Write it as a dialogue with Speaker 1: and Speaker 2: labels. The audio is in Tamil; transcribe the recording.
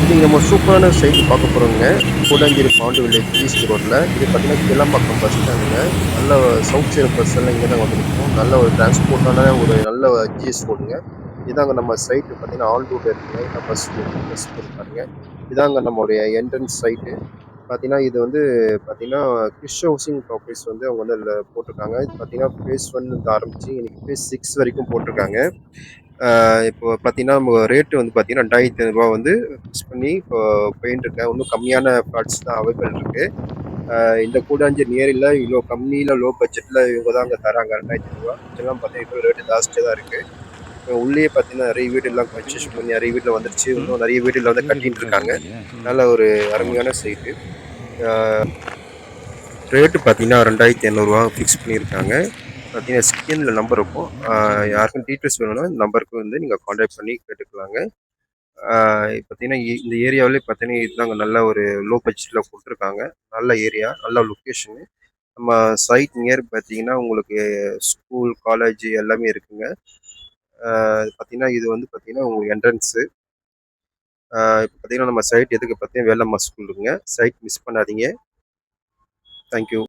Speaker 1: இன்னைக்கு நம்ம சூப்பரான சைட் பார்க்க போகிறோங்க. கூடாஞ்சேரி பாண்டு வில்லேஜ் ஈஸ்ட் ரோட்டில். இது பார்த்தீங்கன்னா கிளம்பாக்கம் பஸ் ஸ்டாண்டுங்க. நல்ல சவுத் சைடு பஸ் எல்லாம் இங்கே தான் வந்து நிற்கும். நல்ல ஒரு டிரான்ஸ்போர்ட்டான ஒரு நல்ல ஜிஎஸ் ரோடுங்க. இதாங்க நம்ம சைட்டு பார்த்தீங்கன்னா ஆன் ரூட் இருக்குங்க. இதான் பஸ் போகுது பாருங்க. இதாங்க நம்மளுடைய என்ட்ரன்ஸ் சைட்டு. பார்த்தீங்கன்னா இது வந்து பார்த்தீங்கன்னா கிறிஸ் ஹவுசிங் ப்ராப்பர்ட்டிஸ் வந்து அவங்க வந்து அதில் போட்டிருக்காங்க. இது பார்த்தீங்கன்னா ஃபேஸ் 1 இருந்து ஆரம்பிச்சு இன்னைக்கு ஃபேஸ் 6 வரைக்கும் போட்டிருக்காங்க. இப்போ பார்த்தீங்கன்னா, நம்ம ரேட் வந்து பார்த்தீங்கன்னா, ரூ. 2,500 வந்து ஃபிக்ஸ் பண்ணி இப்போ போயின்ட்டுருக்கேன். இன்னும் கம்மியான பிளாட்ஸ் தான் அவைலபிள் இருக்கு. இந்த கூடாஞ்சேரி நியர்ல இவ்வளோ கம்மியில லோ பட்ஜெட்ல இவங்க தான் அங்க தராங்க ரூ. 2,500. மிச்சம்லாம் பார்த்தீங்கன்னா, இப்போ ரேட் ஜாஸ்தியா தான் இருக்கு. உள்ளேயே பார்த்தீங்கன்னா, நெறைய வீடுலாம் கன்ஸ்ட்ரக்ஷன் பண்ணி நெறைய வீட்ல வந்துருச்சு. இன்னும் நெறைய வீடுல வந்து கட்டிட்டு இருக்காங்க. நல்ல ஒரு அருமையான சைட்டு. ஆ ரேட்டு பார்த்தீங்கன்னா, ரூ. 2,500 ஃபிக்ஸ் பண்ணியிருக்காங்க. பார்த்தீங்கன்னா, ஸ்க்ரீன்ல நம்பர் இருக்கும். யாருக்கும் டீட்டெயில்ஸ் வேணும்னா இந்த நம்பருக்கு வந்து நீங்க கான்டாக்ட் பண்ணி கேட்டுக்கலாங்க. பார்த்தீங்கன்னா, இந்த ஏரியாவிலே பார்த்தீங்கன்னா, இதுதாங்க நல்ல ஒரு லோ பட்ஜெட்ல குடுத்துருக்காங்க. நல்ல ஏரியா, நல்ல லொக்கேஷனு. நம்ம சைட் நியர் பார்த்தீங்கன்னா, உங்களுக்கு ஸ்கூல், காலேஜ் எல்லாமே இருக்குங்க. பார்த்தீங்கன்னா, இது வந்து பார்த்தீங்கன்னா, உங்களுக்கு என்ட்ரன்ஸு. இப்ப பார்த்தீங்கன்னா, நம்ம சைட் எதுக்கு பார்த்தீங்கன்னா, வேலம்மா ஸ்கூலுங்க. சைட் மிஸ் பண்ணாதீங்க. Thank you.